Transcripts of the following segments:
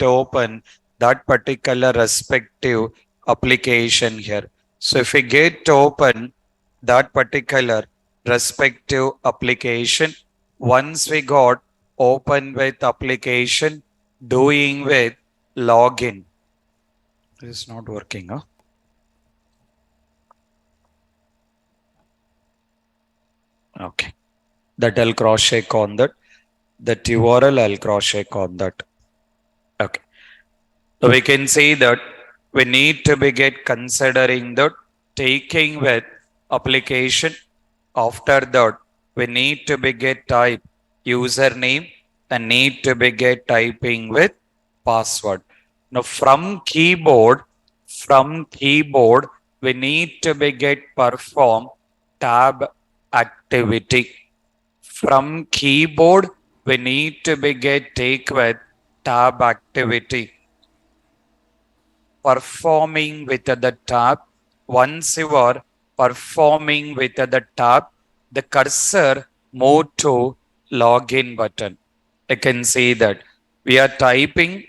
open that particular respective application here. So if we get open that particular respective application, once we got open with application, doing with login. This is not working, huh? Okay. That I'll cross check on that. That URL I'll cross check on that. Okay. So we can see that we need to be get considering that taking with application. After that, we need to be get type username and need to be get typing with password. Now from keyboard, we need to be get perform tab activity. From keyboard, we need to be get take with tab activity. Performing with the tab. Once you are performing with the tab, the cursor move to login button. You can see that we are typing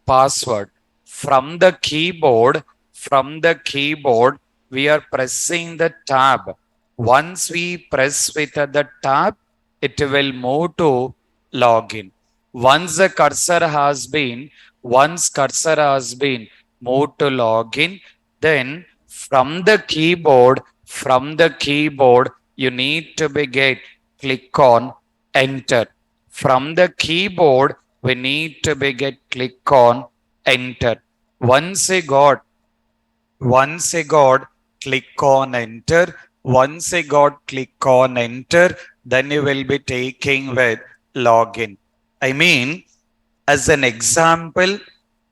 password from the keyboard. From the keyboard, we are pressing the tab. Once we press with the tab, it will move to login. Once the cursor has been moved to login, then from the keyboard, you need to be get click on enter. From the keyboard, we need to be get click on enter. Once I got click on enter. Once I got click on enter, then you will be taking with login. I mean, as an example,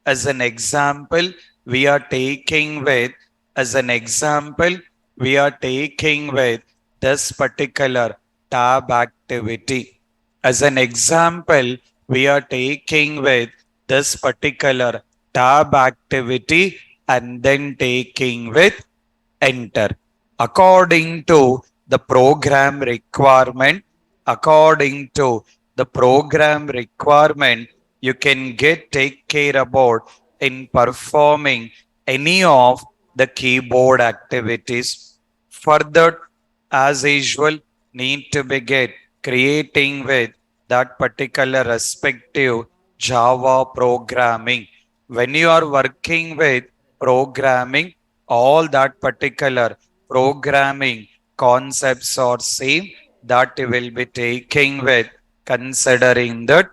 as an example, we are taking with, as an example, we are taking with this particular tab activity. As an example, we are taking with this particular tab activity and then taking with enter. According to the program requirement, according to the program requirement, you can get take care about in performing any of the keyboard activities. Further, as usual, need to be get creating with that particular respective Java programming. When you are working with programming, all that particular programming concepts are same that you will be taking with considering that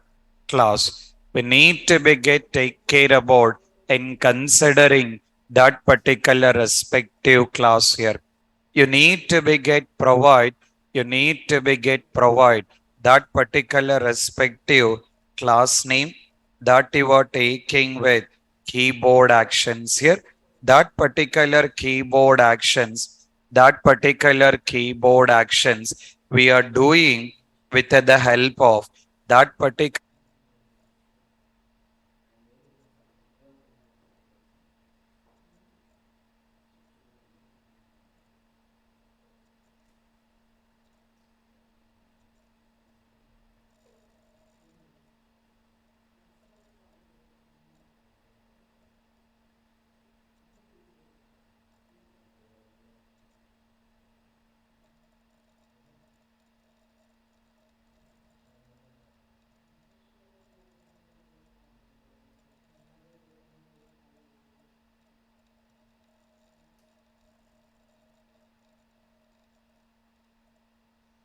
class. We need to be get take care about in considering that particular respective class here. You need to be get provide, you need to be get provide that particular respective class name that you are taking with keyboard actions here. That particular keyboard actions, we are doing with the help of that particular.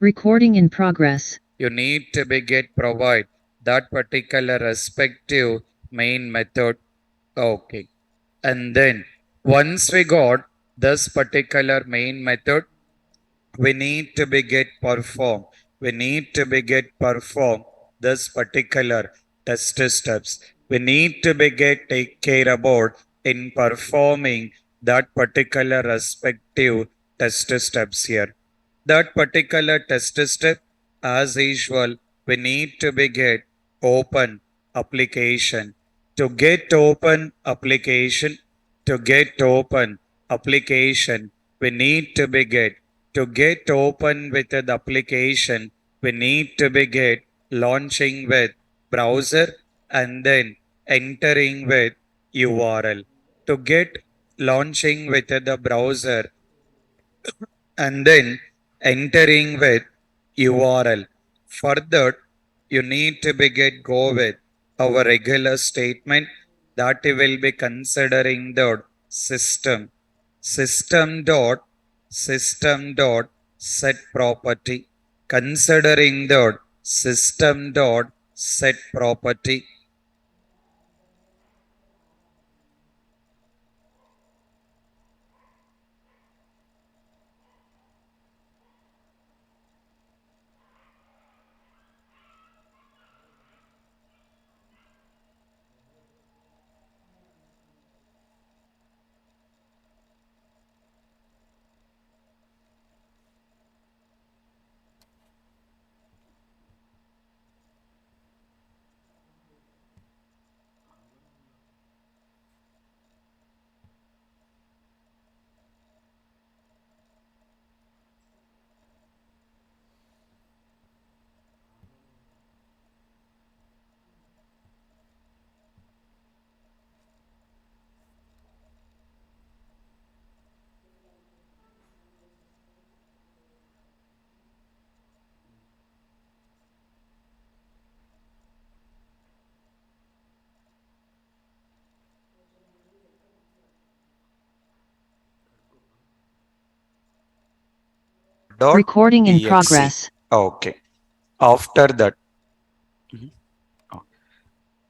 Recording in progress. You need to be get provide that particular respective main method. Okay. And then once we got this particular main method, we need to be get perform. We need to be get perform this particular test steps. We need to be get take care about in performing that particular respective test steps here. That particular test step, as usual, we need to be get open application. To get open application, to get open application, we need to be get. To get open with the application, we need to be get launching with browser and then entering with URL. To get launching with the browser and then entering with URL. Further, you need to be get go with our regular statement that we will be considering the system. System dot set property. Considering the system dot set property dot Recording in exe. progress. Okay. After that,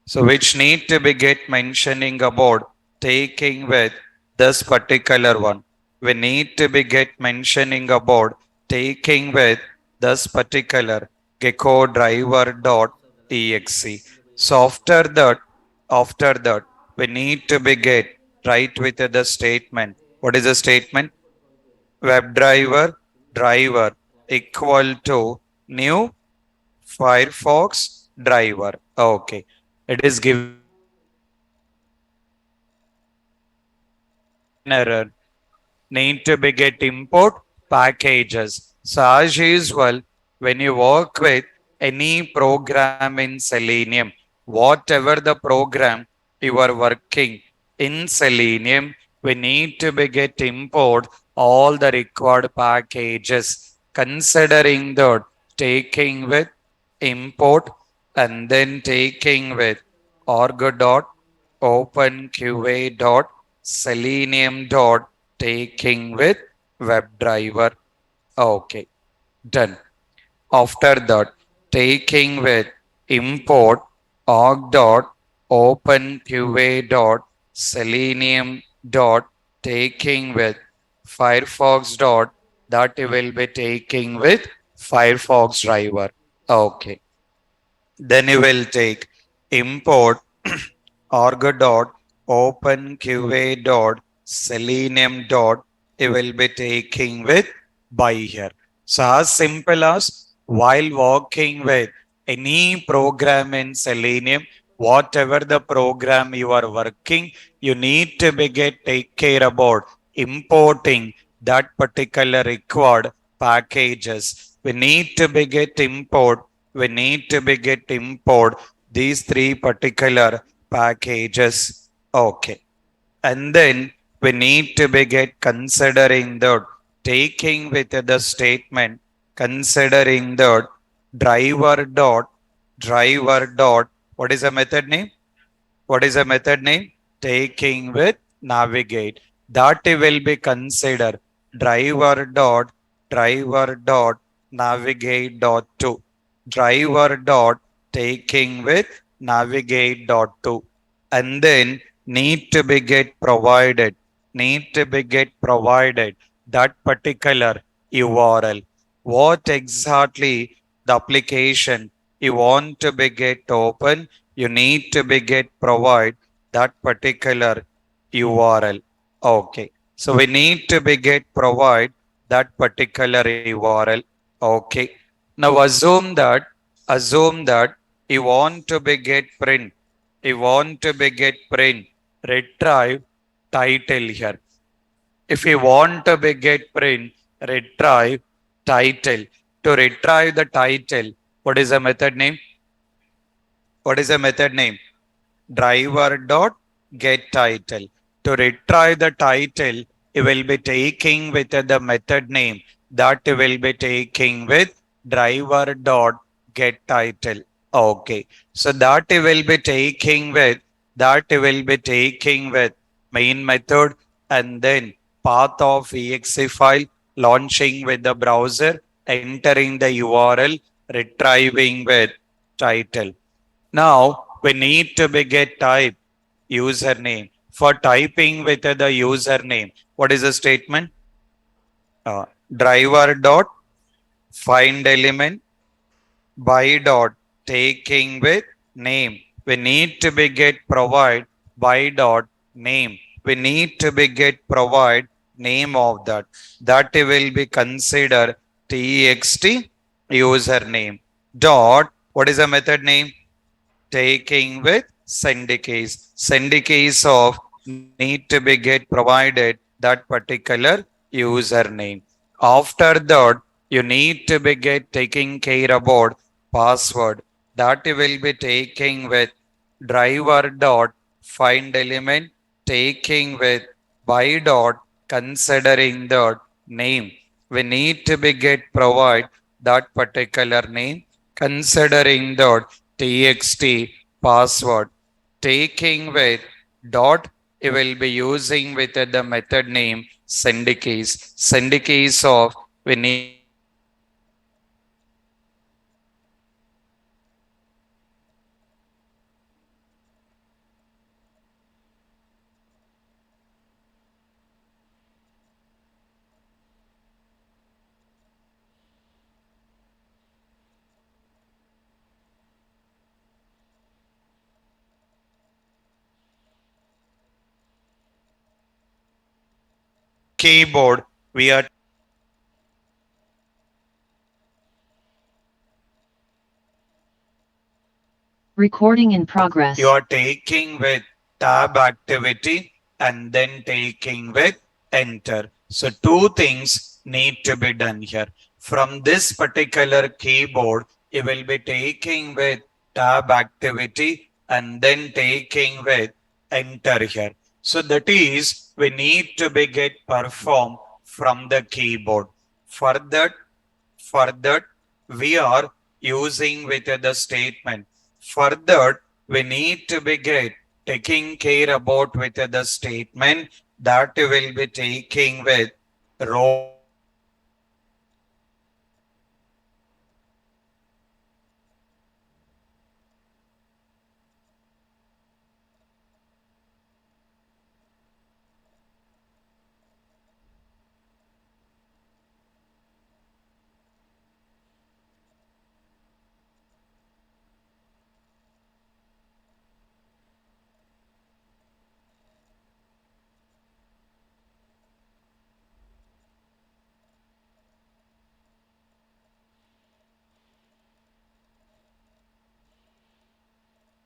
so which need to be get mentioning about taking with this particular one. We need to be get mentioning about taking with this particular gecko driver dot exe. So after that, we need to be get right with the statement. What is the statement? Web driver equal to new Firefox driver. Okay. It is given an error. Need to be get import packages. So as usual, when you work with any program in Selenium, whatever the program you are working in Selenium, we need to be get import all the required packages. Considering that taking with import and then taking with org dot openqa dot selenium dot taking with WebDriver. Okay, done. After that, taking with import org dot openqa dot selenium dot taking with Firefox dot that will be taking with Firefox driver. Okay. Then you will take import org dot openqa dot selenium dot you will be taking with by here. So as simple as while working with any program in Selenium, whatever the program you are working, you need to be get take care about importing that particular required packages. We need to be get import. We need to be get import these three particular packages. Okay. And then we need to be get considering the taking with the statement, considering the driver dot, what is the method name? What is the method name? Taking with navigate. That will be considered driver dot navigate dot to. Driver dot taking with navigate dot to. And then need to be get provided. Need to be get provided that particular URL. What exactly the application you want to be get open, you need to be get provide that particular URL. Okay. So we need to be get provide that particular URL. Okay. Now assume that you want to be get print. You want to be get print. Retrieve title here. If you want to be get print, retrieve title. To retrieve the title, what is the method name? What is the method name? driver dot get title. To retrieve the title, you will be taking with the method name that you will be taking with driver dot get title. Okay. So that you will be taking with main method and then path of exe file launching with the browser, entering the URL, retrieving with title. Now we need to be get type username. For typing with the username, what is the statement? Driver dot find element by dot taking with name. We need to be get provide by dot name. We need to be get provide name of that. That will be considered txt username. Dot, what is the method name? Taking with syndicates. Syndicates of need to be get provided that particular username. After that, you need to be get taking care about password that will be taking with driver dot find element taking with by dot considering the name. We need to be get provide that particular name considering the txt password taking with dot you will be using with the method name syndicates of we need to be get provide that particular username considering the name. We need to be get provide that particular name considering the name. We need to be get provide that particular name considering the name. After that, you need to be get keyboard. We are Recording in you progress. are taking with tab activity and then taking with enter. So two things need to be done here. From this particular keyboard, you will be taking with tab activity and then taking with enter here. So that is we need to be get perform from the keyboard. For that for that, we are using with the statement. For that, we need to be get taking care about with the statement that will be taking with robot class. Robot class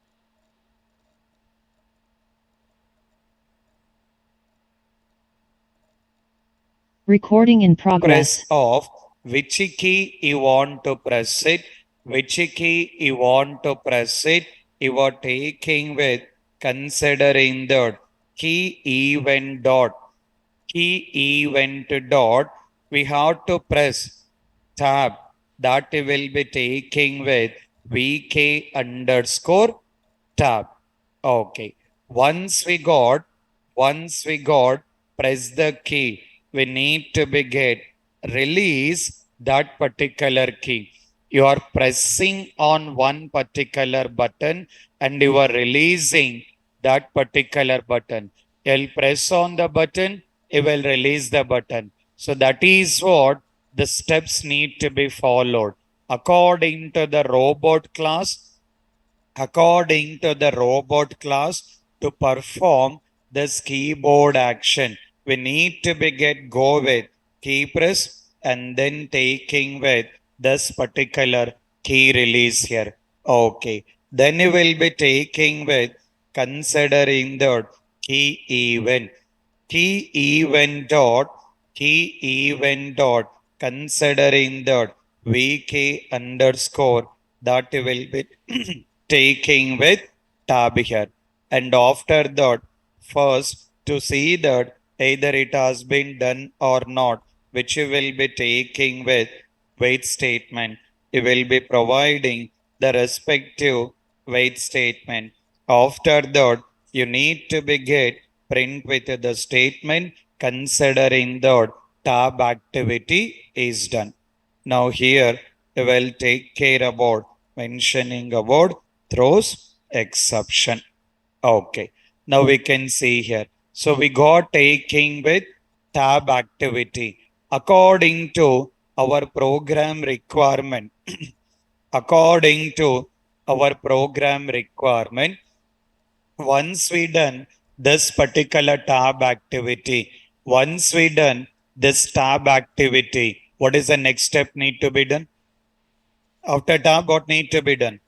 that will be taking with Recording in press progress. of which key you want to press it, which key you want to press it, you are taking with considering the key event dot, key event dot, we have to press tab that will be taking with vk underscore tab. Okay. Once we got, press the key. We need to be get release that particular key. You are pressing on one particular button and you are releasing that particular button. You'll press on the button, you will release the button. So that is what the steps need to be followed. According to the robot class, according to the robot class to perform this keyboard action. We need to be get go with key press and then taking with this particular key release here. Okay. Then you will be taking with considering the key event. Key event dot key event dot considering the vk underscore that will be taking with tab here. and after that, first to see that either it has been done or not, which you will be taking with wait statement. You will be providing the respective wait statement. After that, you need to be get print with the statement considering that tab activity is done. Now here we will take care about mentioning about throws exception. Okay. Now we can see here. So we got taking with tab activity according to our program requirement. According to our program requirement, once we done this particular tab activity, once we done this tab activity, what is the next step need to be done? After tab, what need to be done?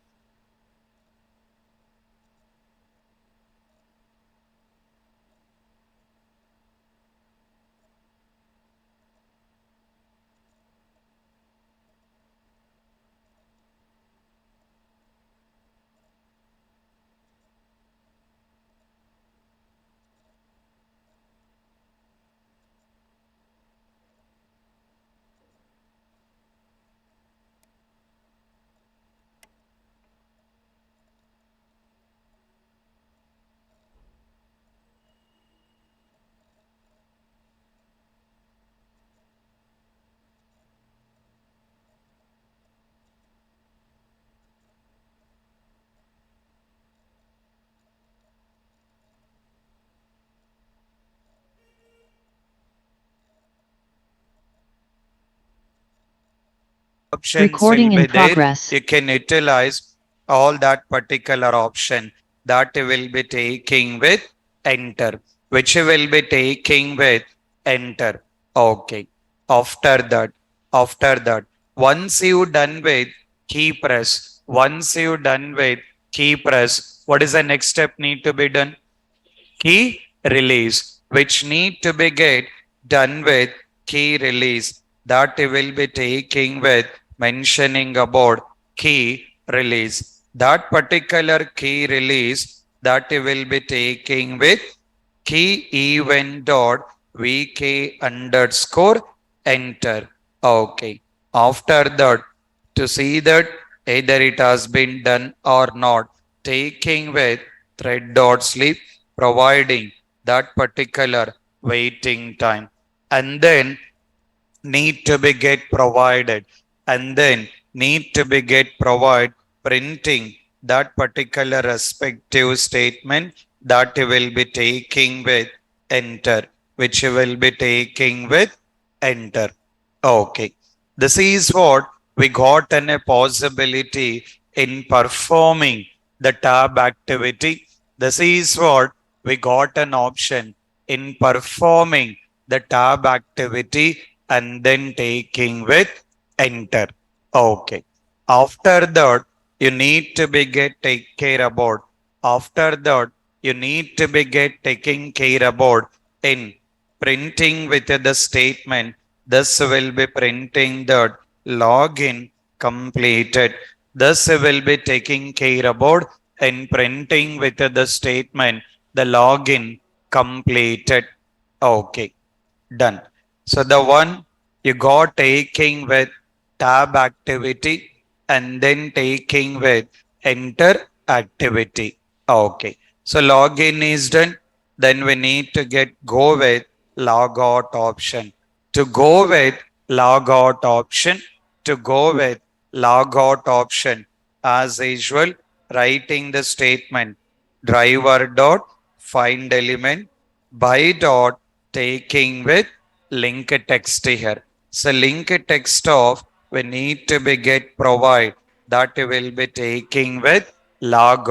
Options will Recording be in there. progress. You can utilize all that particular option that you will be taking with enter, which you will be taking with enter. Okay. After that, after that, once you done with key press, once you done with key press, what is the next step need to be done? Key release, which need to be get done with key release, that we will be taking with mentioning about key release. That particular key release that we will be taking with key event dot vk underscore enter. Okay. After that, to see that either it has been done or not, taking with thread dot sleep, providing that particular waiting time, and then need to be get provided, and then need to be get provide printing that particular respective statement that you will be taking with enter, which you will be taking with enter. Okay. This is what we got an a possibility in performing the tab activity. This is what we got an option in performing the tab activity and then taking with enter. Okay. After that, you need to be get take care about. After that, you need to be get taking care about in printing with the statement. This will be printing that login completed. This will be taking care about in printing with the statement the login completed. Okay, done. So the one you got taking with tab activity and then taking with enter activity. Okay. So login is done. Then we need to get go with log out option. To go with log out option, to go with log out option, as usual, writing the statement driver dot find element by dot taking with link text here. So link text of we need to be get provide that we will be taking with log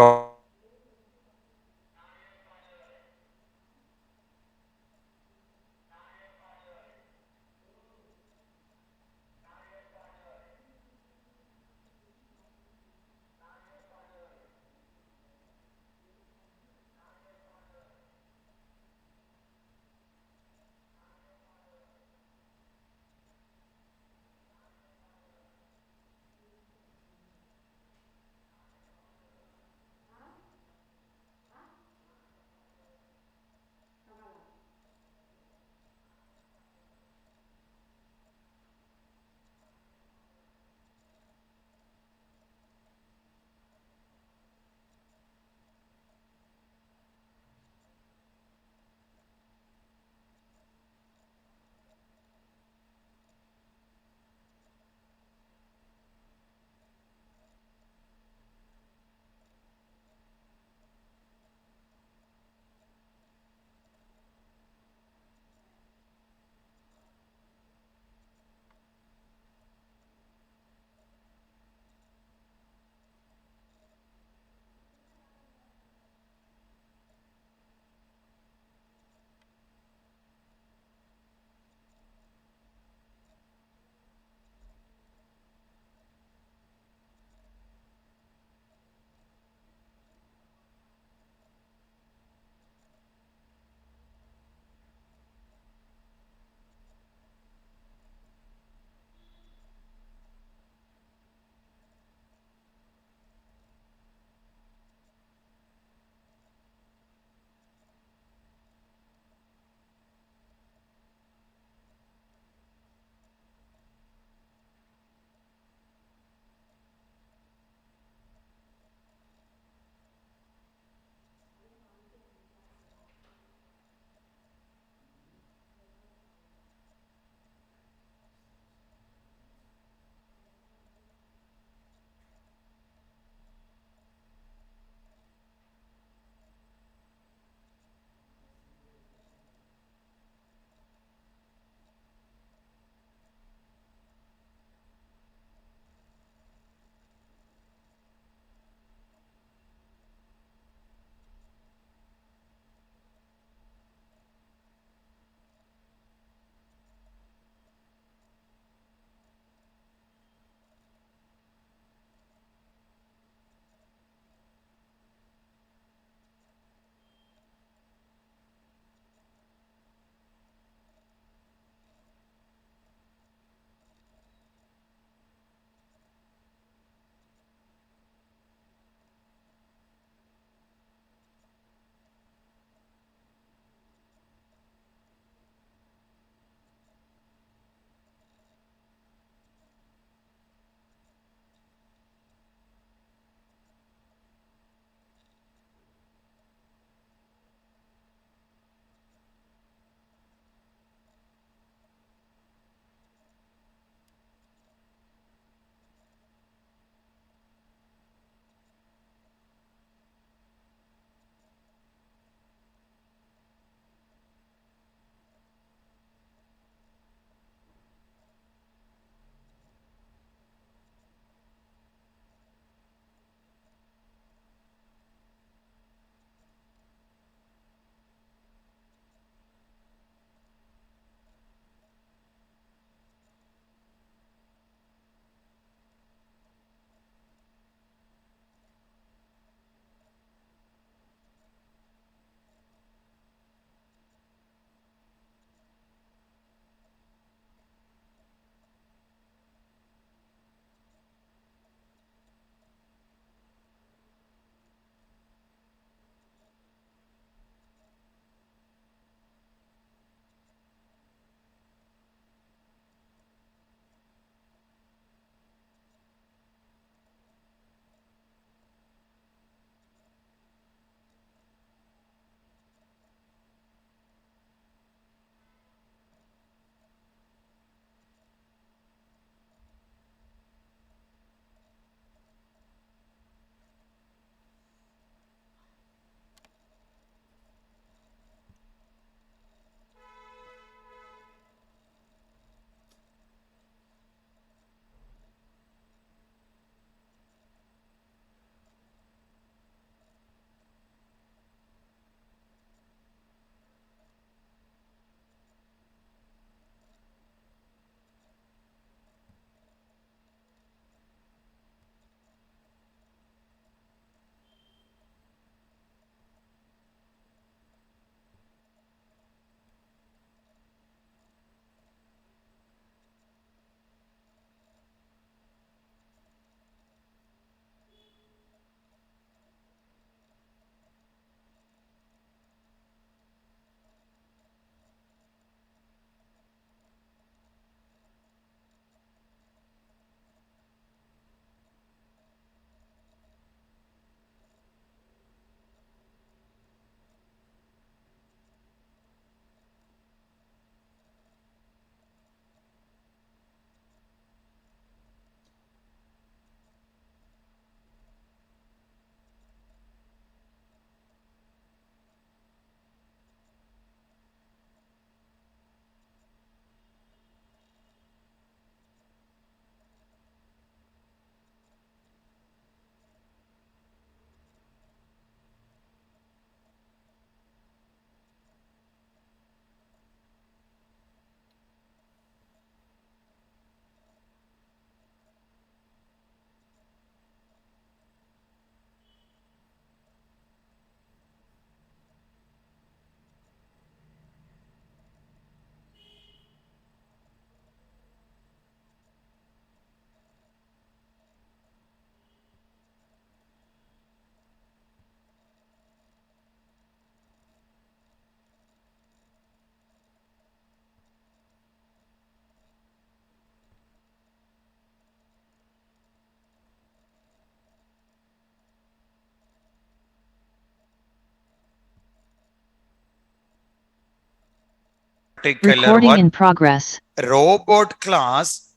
particular Recording in one, progress. robot class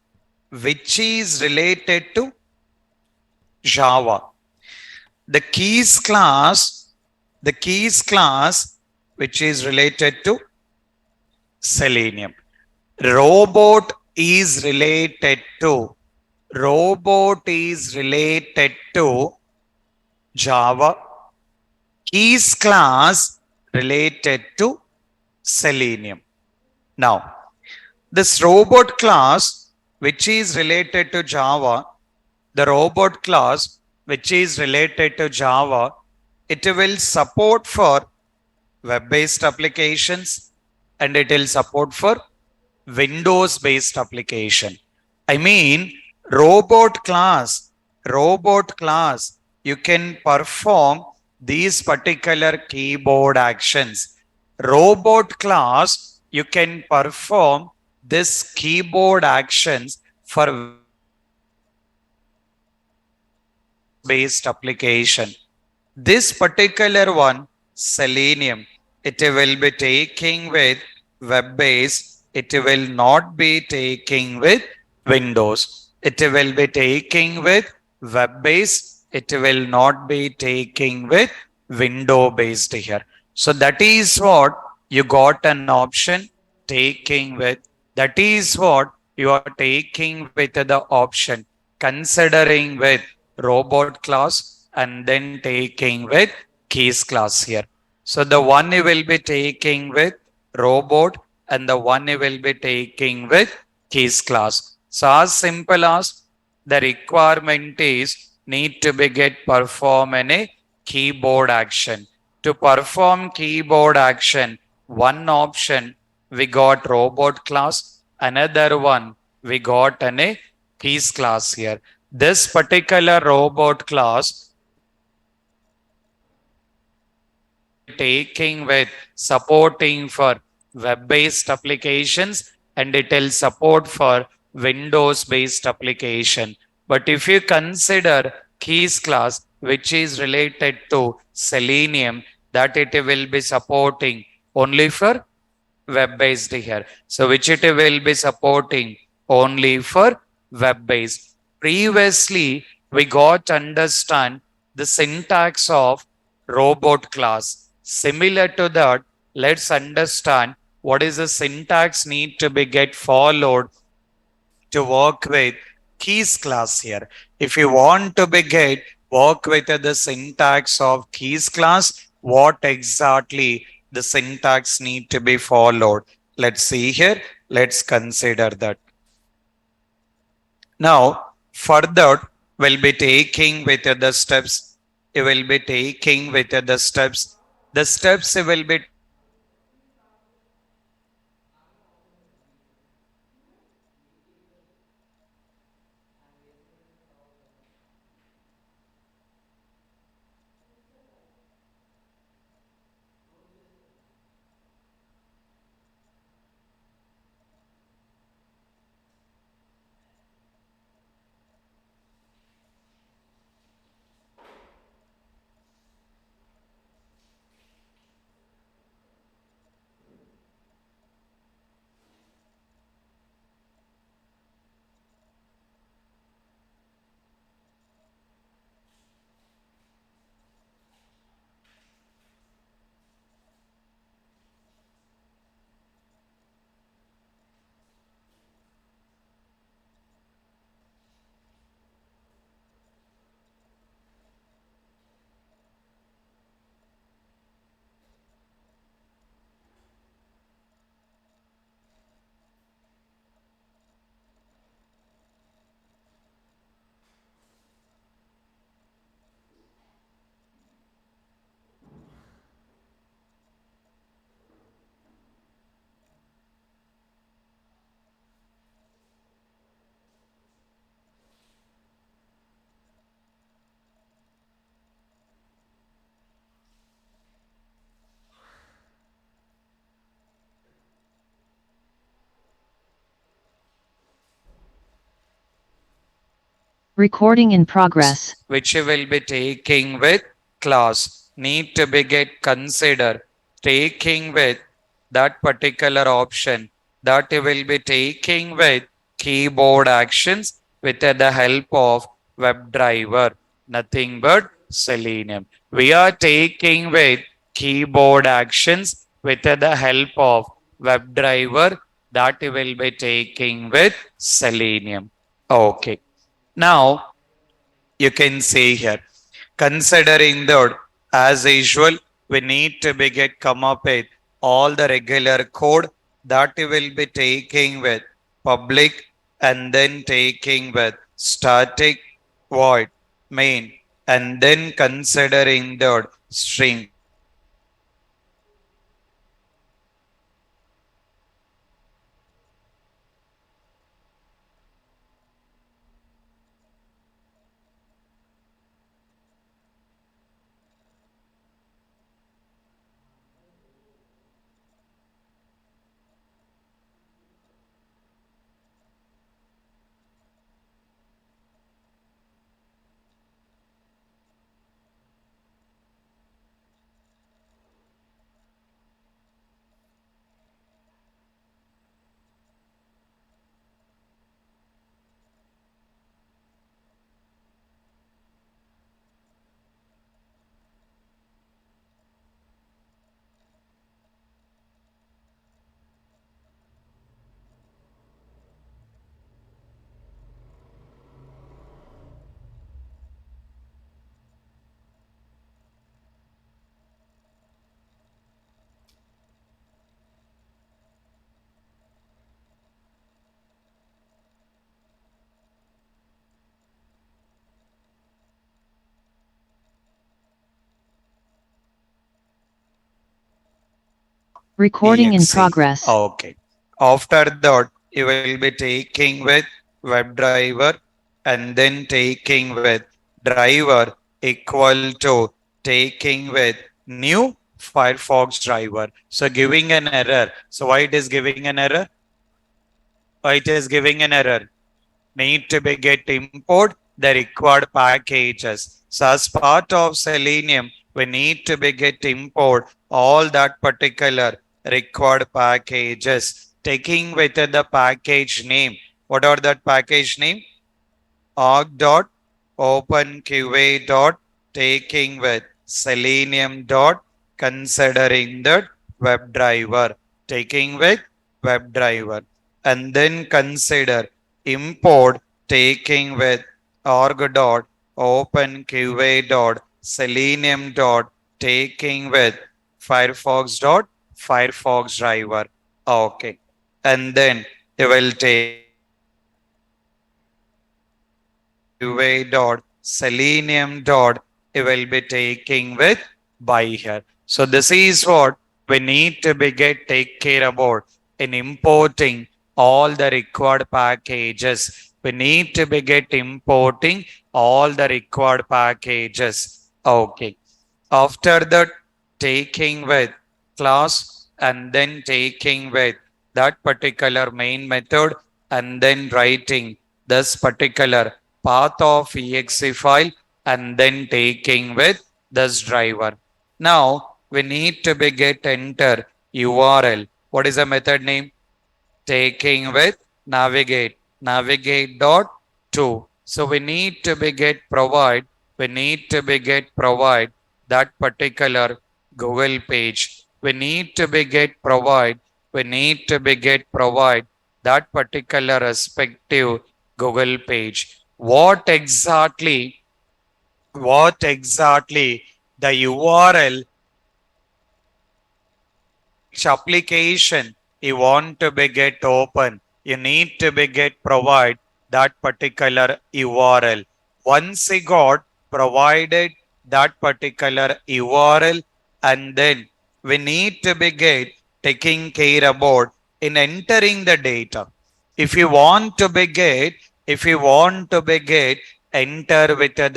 which is related to Java. The keys class which is related to Selenium. Robot is related to robot is related to Java. Keys class related to Selenium. Now, this robot class which is related to Java, the robot class which is related to Java, it will support for web-based applications and it will support for Windows-based application. I mean, robot class, robot class, you can perform these particular keyboard actions. Robot class, you can perform this keyboard actions for Windows-based application. This particular one, Selenium, it will be taking with web base. It will not be taking with Windows. It will be taking with web base. It will not be taking with window based here. So that is what you got an option taking with. That is what you are taking with the option considering with robot class and then taking with keys class here. So the one you will be taking with robot and the one you will be taking with keys class. So as simple as the requirement is need to be get perform any keyboard action. To perform keyboard action, one option we got robot class, another one we got an keys class here. This particular robot class taking with supporting for web-based applications and it will support for Windows-based application. But if you consider keys class, which is related to Selenium, that it will be supporting only for web-based here. So which it will be supporting only for web-based. Previously, we got to understand the syntax of robot class. Similar to that, let's understand what is the syntax need to be get followed to work with keys class here. If you want to be get work with the syntax of keys class, what exactly the syntax need to be followed? Let's see here. Let's consider that. Now, further, we'll be taking with the steps. You will be taking with the steps. The steps you will be Recording in progress. which you will be taking with class need to be get consider taking with that particular option that you will be taking with keyboard actions with the help of WebDriver, nothing but Selenium. We are taking with keyboard actions with the help of WebDriver that you will be taking with Selenium. Okay. Now you can see here, considering that as usual, we need to be get come up with all the regular code that we will be taking with public and then taking with static void main and then considering that string. Recording in exe. progress. Okay. After that, you will be taking with WebDriver and then taking with driver equal to taking with new Firefox driver. So giving an error. So why it is giving an error? Why it is giving an error? Need to be get import the required packages. So as part of Selenium, we need to be get import all that particular required packages, taking with the package name. What are that package name? Org dot openqa dot taking with Selenium dot considering that WebDriver, taking with WebDriver, and then consider import taking with org dot openqa dot Selenium dot taking with Firefox dot Firefox driver. Okay, and then you will take QA dot selenium dot you will be taking with by here. So this is what we need to be get take care about in importing all the required packages. We need to be get importing all the required packages. Okay. After that, taking with class and then taking with that particular main method and then writing this particular path of exe file and then taking with this driver. Now we need to be get enter URL. What is the method name? Taking with navigate dot to. So we need to be get provide, we need to be get provide that particular Google page. We need to be get provide, we need to be get provide that particular respective Google page. What exactly the URL which application you want to be get open, you need to be get provide that particular URL. Once you got provided that particular URL, and then we need to be get taking care about in entering the data. If you want to be get, if you want to be get, enter with the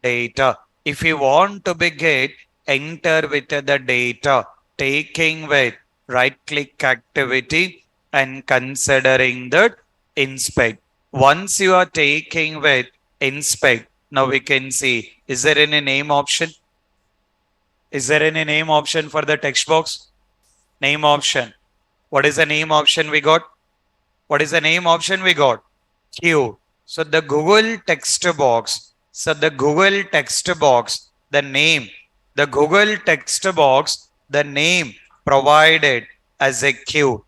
data. If you want to be get, enter with the data, taking with right click activity and considering that inspect. Once you are taking with inspect, now we can see, is there any name option? Is there any name option for the text box? Name option. What is the name option we got? What is the name option we got? Q. So the Google text box. So the Google text box, the name, the Google text box, the name provided as a Q,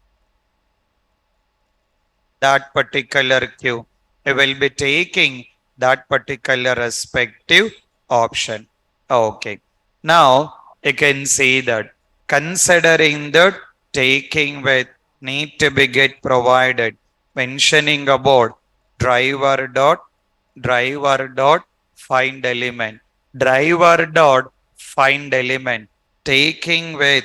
that particular queue. We will be taking that particular respective option. Okay. Now you can see that considering that taking with need to be get provided, mentioning about driver dot driver dot find element, driver dot find element, taking with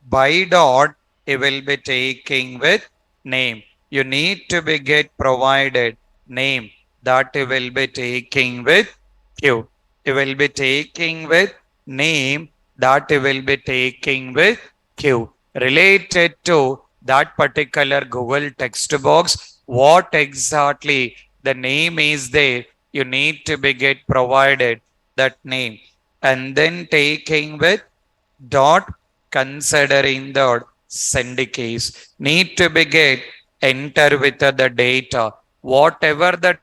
by dot, it will be taking with name. You need to be get provided name, that you will be taking with q. You will be taking with name, that you will be taking with q, related to that particular Google text box. What exactly the name is there, you need to be get provided that name, and then taking with dot, considering the send case, need to be get enter with the data, whatever the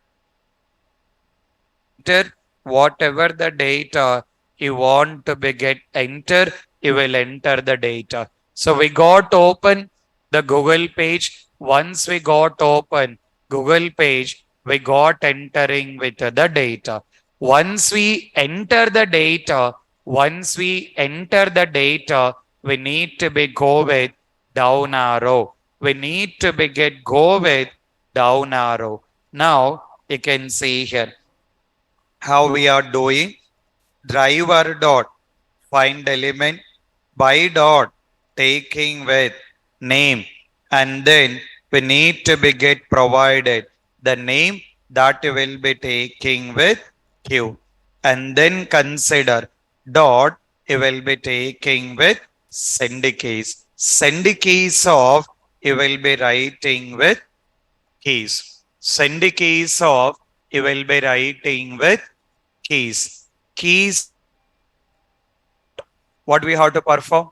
data you want to be get enter, whatever the data you want to be get enter, you will enter the data. So we got open the Google page. Once we got open Google page, we got entering with the data. Once we enter the data, once we enter the data, we need to be go with down arrow. We need to be get go with down arrow. Now you can see here how we are doing. Driver dot find element by dot taking with name, and then we need to be get provided the name, that will be taking with q, and then consider dot, you will be taking with send keys. Send keys of, you will be writing with keys. Send keys of, you will be writing with keys. Keys dot, what we have to perform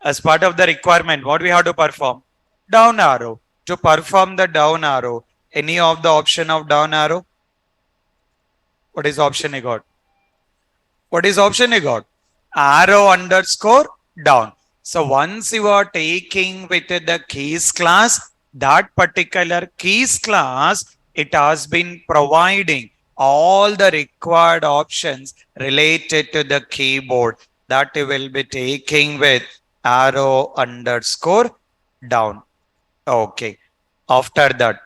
as part of the requirement, what we have to perform? Down arrow. To perform the down arrow, any of the option of down arrow? What is option you got? What is option you got? Arrow underscore down. So once you are taking with the keys class, that particular keys class, it has been providing all the required options related to the keyboard, that you will be taking with arrow underscore down. Okay. After that,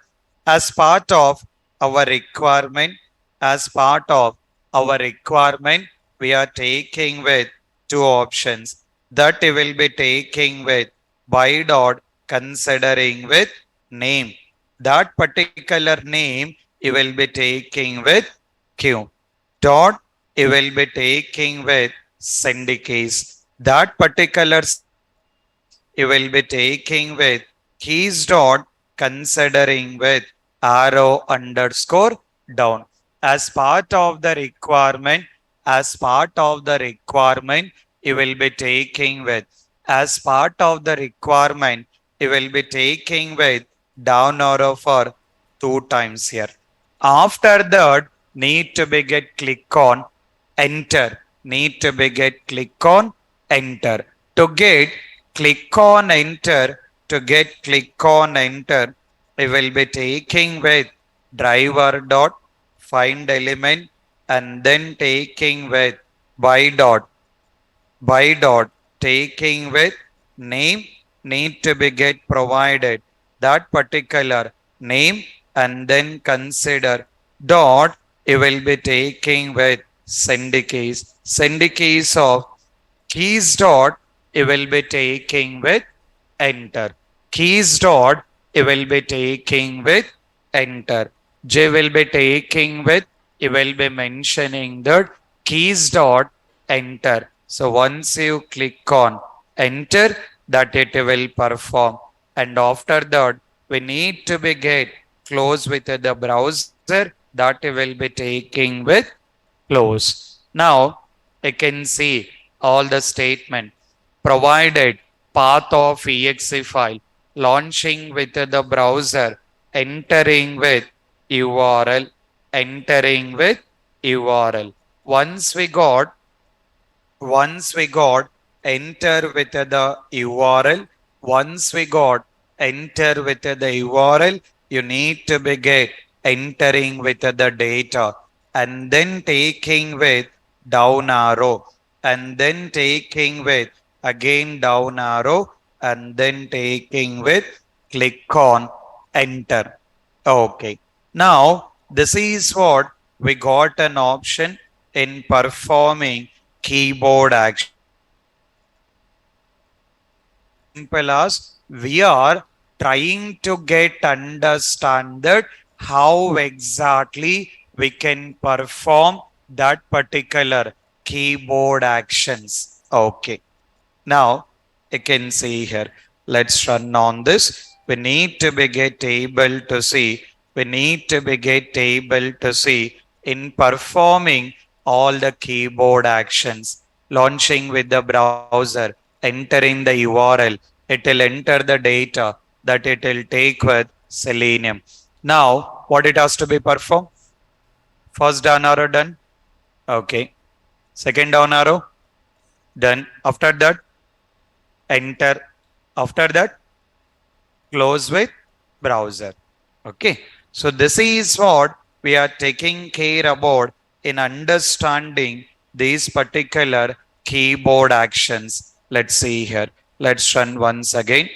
as part of our requirement, as part of our requirement, we are taking with two options, that we will be taking with by dot, considering with name. That particular name you will be taking with q. Dot, you will be taking with send keys. That particular send keys you will be taking with keys dot, considering with arrow underscore down. As part of the requirement, as part of the requirement, you will be taking with, as part of the requirement, you will be taking with down arrow for two times here. After that, need to be get click on enter. Need to be get click on enter. To get click on enter, to get click on enter, we will be taking with driver dot find element, and then taking with by dot, by dot taking with name, need to be get provided that particular name, and then consider dot, you will be taking with send keys of keys dot, you will be taking with enter. Keys dot, you will be taking with enter. J will be taking with, you will be mentioning that keys dot enter. So once you click on enter, that it will perform. And after that, we need to be get close with the browser, that will be taking with close. Now you can see all the statement provided path of exe file, launching with the browser, entering with URL, entering with URL. Once we got once we got enter with the URL, once we got enter with the URL, you need to begin entering with the data and then taking with down arrow and then taking with again down arrow and then taking with click on enter. Okay. Now this is what we got an option in performing keyboard actions. It is as simple as we are trying to get understand that how exactly we can perform that particular keyboard actions. Okay. Now you can see here. Let's run on this. We need to be get able to see. We need to be get able to see in performing all the keyboard actions. Launching with the browser, entering the URL, it will enter the data that it will take with Selenium. Now, what it has to be performed? First down arrow done. Okay. Second down arrow done. After that, enter. After that, close with browser. Okay. So this is what we are taking care about in understanding these particular keyboard actions. Let's see here. Let's run once again.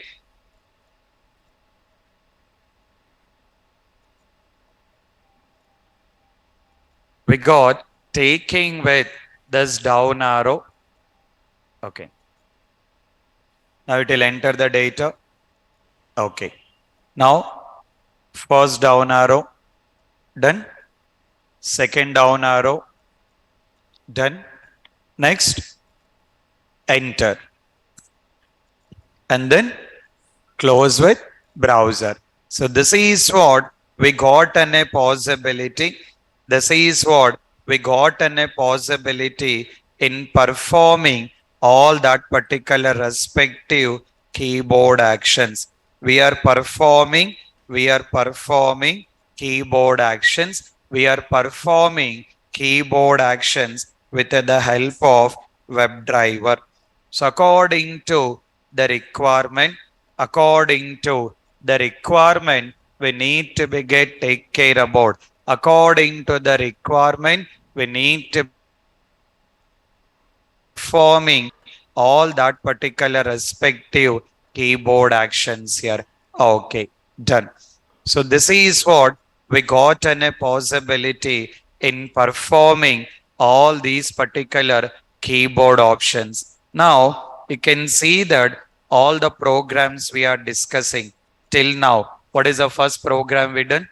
We got taking with this down arrow. Okay. Now it will enter the data. Okay. Now first down arrow done. Second down arrow done. Next enter. And then close with browser. So this is what we got an a possibility. This is what we got an a possibility in performing all that particular respective keyboard actions. We are performing, we are performing keyboard actions. We are performing keyboard actions with the help of WebDriver. So according to the requirement, according to the requirement, we need to be get take care about. According to the requirement, we need to be get performing all that particular respective keyboard actions here. Okay, done. So this is what we got an a possibility in performing all these particular keyboard options. Now you can see that all the programs we are discussing till now. What is the first program we done?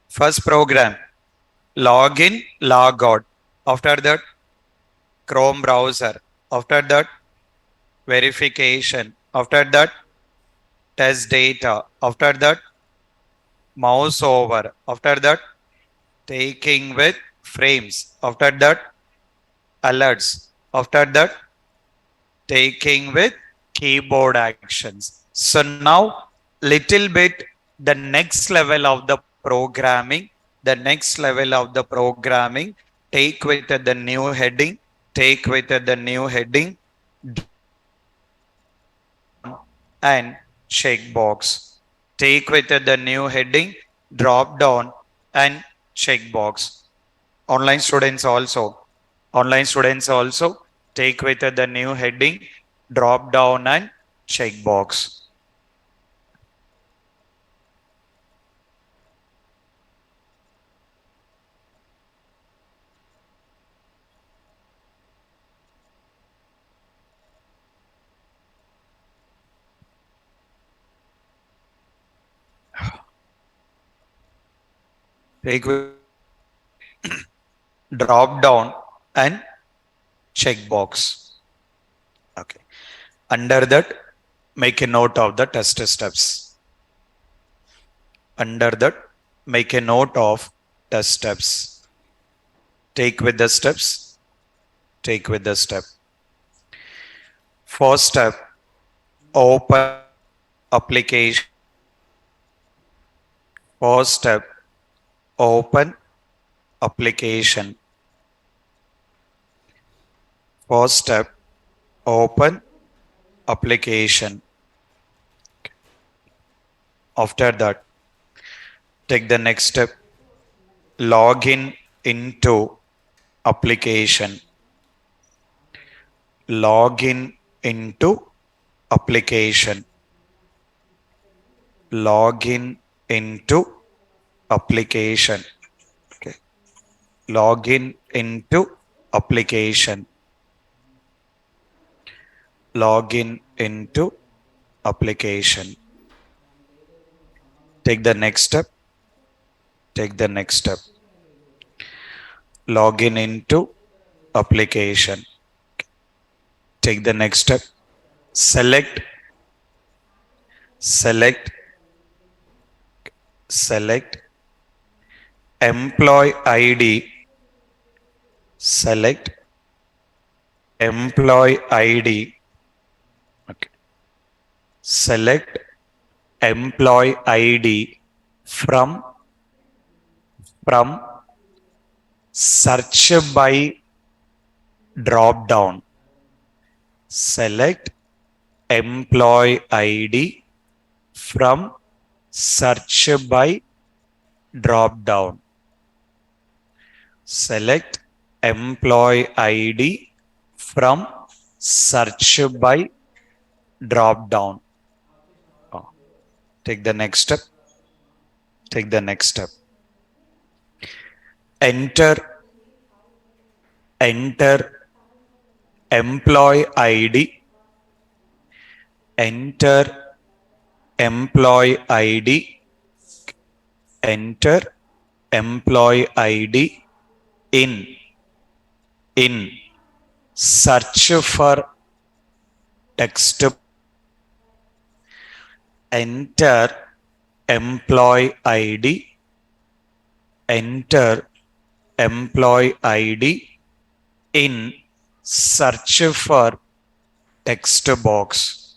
First program, login, log out. After that, Chrome browser. After that, verification. After that, test data. After that, mouse over. After that, taking with frames. After that, alerts. After that, taking with keyboard actions. So now little bit the next level of the programming, the next level of the programming, take with the new heading, take with the new heading, drop down and checkbox. Take with the new heading, drop down and checkbox. Online students also, online students also take with the new heading, drop down and checkbox. Take with the new heading, drop down and checkbox. Okay. Under that, make a note of the test steps. Under that, make a note of test steps. Take with the steps. Take with the step. First step, open application. First step, open application. First step, open application. After that, take the next step, login into application. Login into application. Login into application. Okay. Login into application. Login into application. Take the next step. Take the next step. Login into application. Take the next step. Select select employee ID. Select employee ID. Okay. Select employee ID from search by drop down. Select employee ID from search by drop down. Select employee ID from search by drop down. Take the next step. Take the next step. Enter employee ID. Enter employee ID. Enter employee ID in search for text. Enter employee ID. Enter employee ID in search for text box.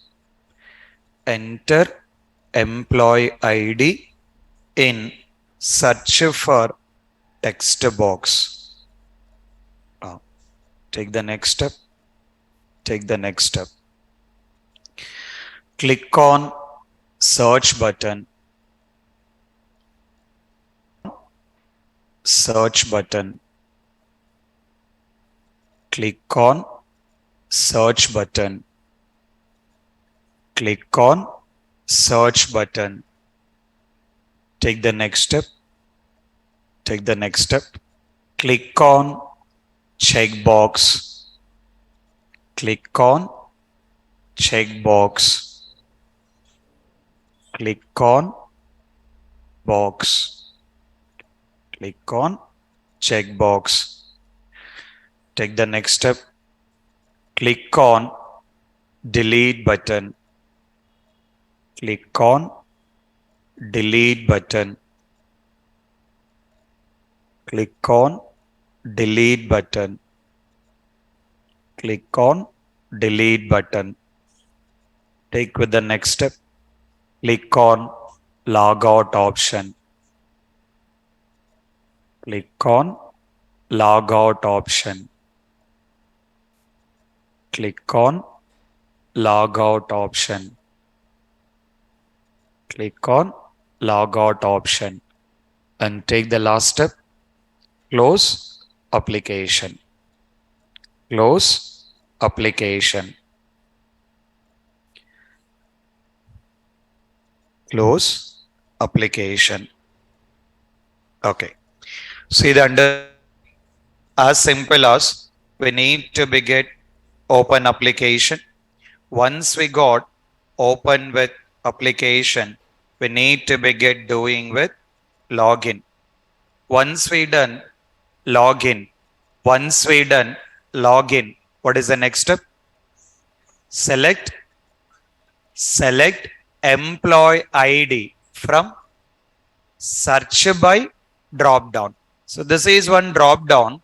Enter employee ID in search for text box. Take the next step. Take the next step. Click on search button. Search button. Click on search button. Click on search button. Take the next step. Take the next step. Click on checkbox. Click on checkbox. Click on box. Click on checkbox. Take the next step. Click on delete button. Click on delete button. Click on delete button. Click on delete button. Take with the next step. Click on logout option. Click on logout option. Click on logout option. Click on logout option. And take the last step. Close application. Close application. Close application. Okay. See the under as simple as we need to begin open application. Once we got open with application, we need to begin doing with login. Once we done login, once we done login, what is the next step? Select employee ID from search by drop down. So this is one drop down.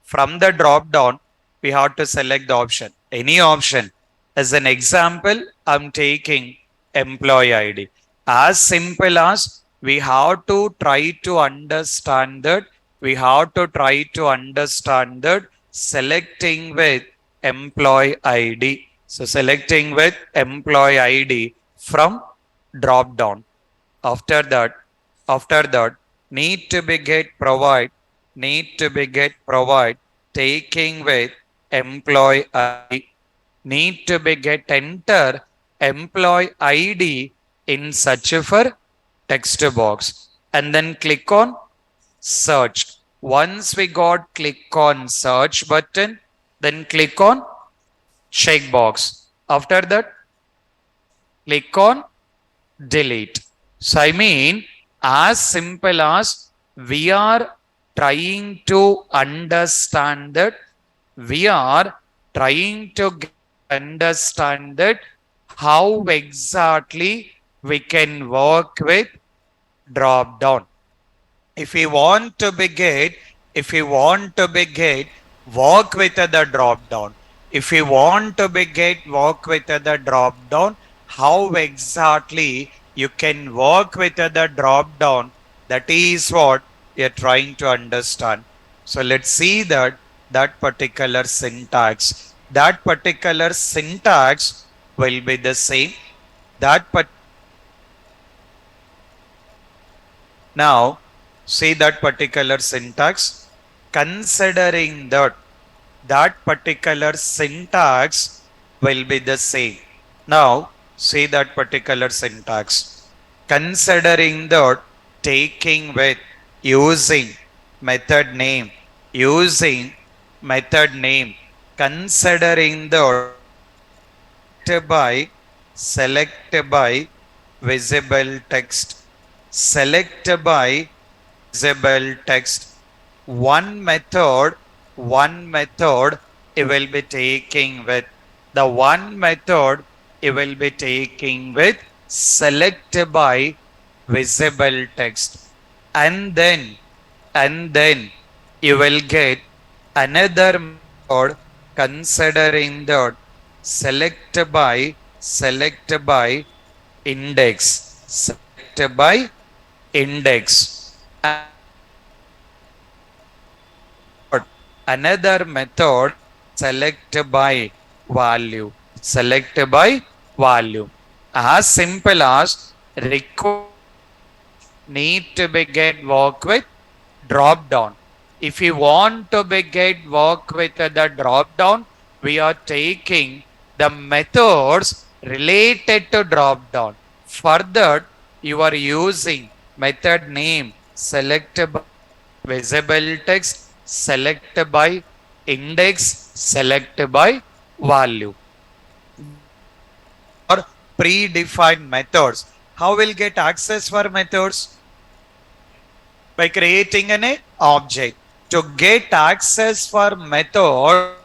From the drop down, we have to select the option, any option. As an example, I'm taking employee ID. As simple as we have to try to understand that, we have to try to understand that selecting with employee ID. So selecting with employee ID from drop down. After that, after that, need to be get provide, need to be get provide, taking with employee ID, need to be get enter employee ID in search for text box and then click on search. Once we got click on search button, then click on checkbox. After that, click on delete. So I mean, as simple as we are trying to understand that, we are trying to get understand that how exactly we can work with drop down. If we want to be get, if we want to be get, work with the drop down. If we want to be get, work with the drop down, how exactly you can work with the drop down, that is what you're trying to understand. So let's see that particular syntax. That particular syntax will be the same. That particular syntax will be the same. Now, see that particular syntax. Considering that particular syntax will be the same. Now, see that particular syntax. Considering that, taking with, using method name, using method name, considering that, select by visible text, select by visible text. One method, one method it will be taking with, the one method it will be taking with select by visible text. And then, and then you will get another method considering that select by index, select by index. And then another method, another method select by value, select by value. As simple as require request need to be get work with drop down. If we want to be get work with the drop down, we are taking the methods related to drop down. Further, you are using method name select by visible text, select by index, select by value. These are predefined methods. How will get access for methods? By creating an object. To get access for methods,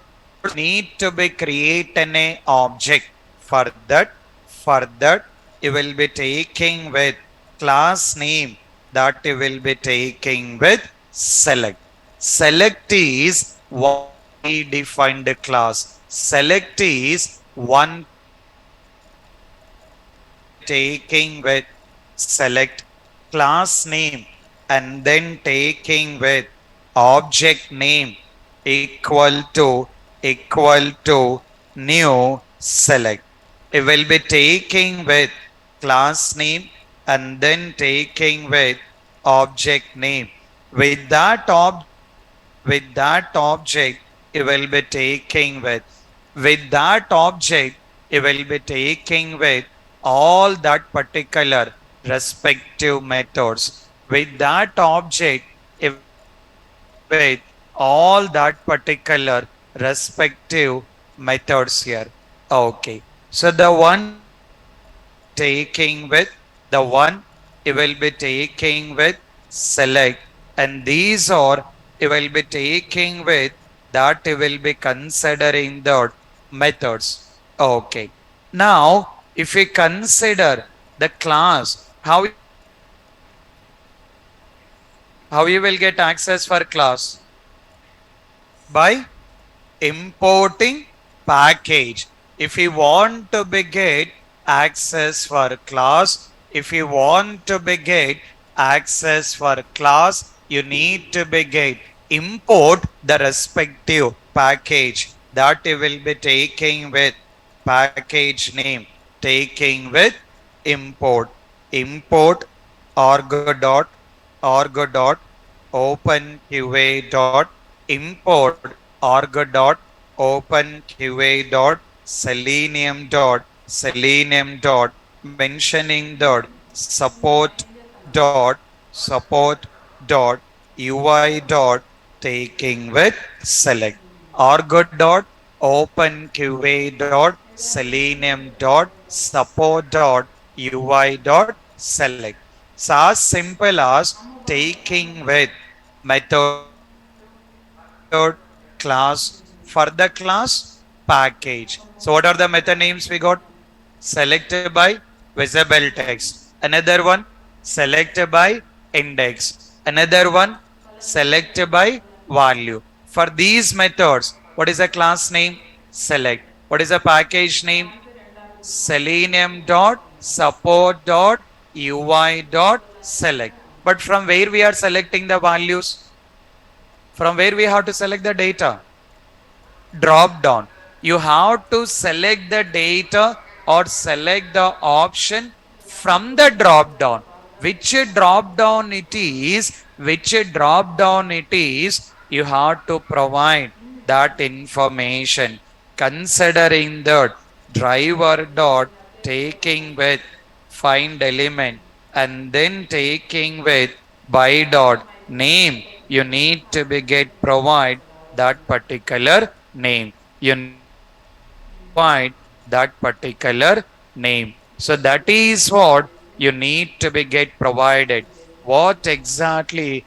need to be create an object. For that, you will be taking with class name, that you will be taking with select. Select is one predefined class. Select is one predefined class. You will be taking with select class name and then taking with object name equal to new select. It will be taking with class name and then taking with object name. With that object, with that object, it will be taking with that object, it will be taking with all that particular respective methods. With that object, it will be taking with all that particular respective methods here. Okay. So the one it will be taking with, the one it will be taking with select, and these are it will be taking with that it will be considering the methods. Okay. Now, if we consider the class, how you will get access for class? How you will get access for class? By importing package. If you want to be get access for class, if you want to be get access for class, you need to be get import the respective package that you will be taking with package name, taking with import, import argo dot argo dot open qa dot import argo dot open qa dot selenium dot selenium dot mentioning dot support dot ui dot taking with select argo dot open qa dot selenium dot support dot ui dot select. So as simple as taking with method class for the class package. So what are the method names we got? Select by visible text. Another one, select by index. Another one, select by value. For these methods, what is the class name? Select. What is the package name? Selenium dot support dot ui dot select. But from where we are selecting the values? From where we have to select the data? Drop down. You have to select the data or select the option from the drop down. Which drop down it is, which drop down it is, you have to provide that information. Considering that driver dot taking with find element and then taking with by dot name, you need to be get provide that particular name. You need to be get provide that particular name. So that is what you need to be get provided. What exactly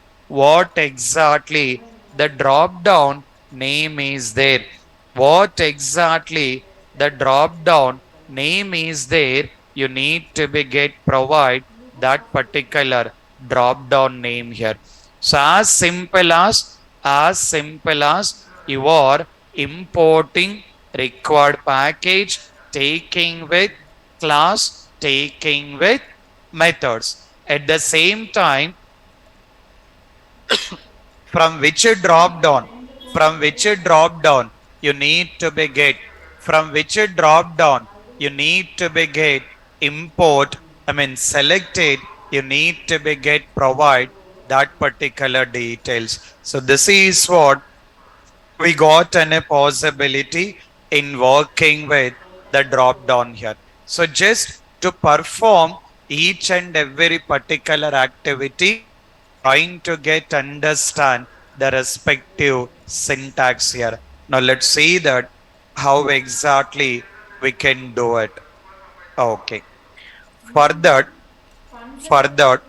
the drop down name is there? What exactly the drop down name is there? You need to be get provide that particular drop down name here. So as simple as you are importing required package, taking with class, taking with methods. At the same time, from which drop down, from which drop down you need to be get, from which drop down you need to be get import, I mean selected, you need to be get provide that particular details. So this is what we got an a possibility in working with the drop down here. So just to perform each and every particular activity, trying to get understand the respective syntax here. Now let's see that how exactly we can do it. Okay. For that, for that,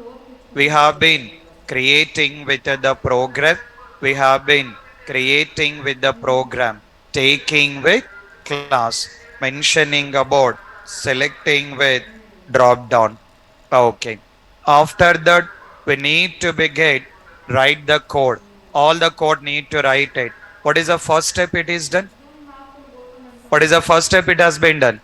we have been creating with the program. We have been creating with the program, taking with class, mentioning about, selecting with drop down. Okay. After that, we need to be get write the code. All the code need to write it. What is the first step it is done? What is the first step it has been done?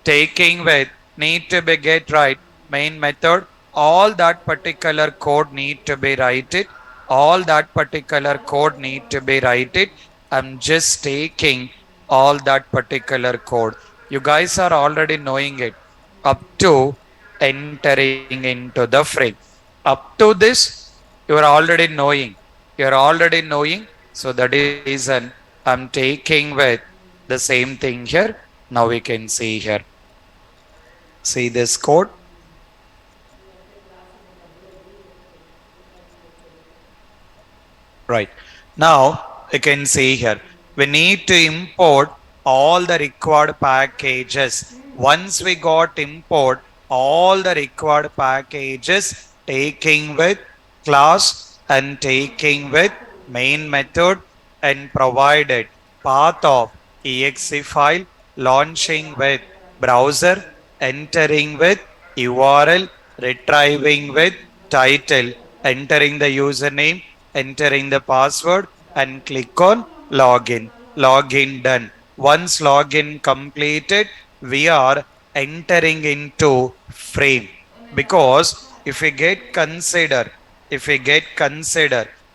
Taking with need to be get right main method, all that particular code need to be write it, all that particular code need to be write it. I'm just taking all that particular code. You guys are already knowing it up to entering into the frame. Up to this you are already knowing, you are already knowing. So that is the reason I'm taking with the same thing here. Now we can see here. See this code. Right. Now you can see here. We need to import all the required packages. Once we got import all the required packages, taking with class and taking with main method and provided path of exe file, launching with browser, entering with URL, retrieving with title, entering the username, entering the password and click on login. Login done. Once login completed, we are entering into frame. Because if we get consider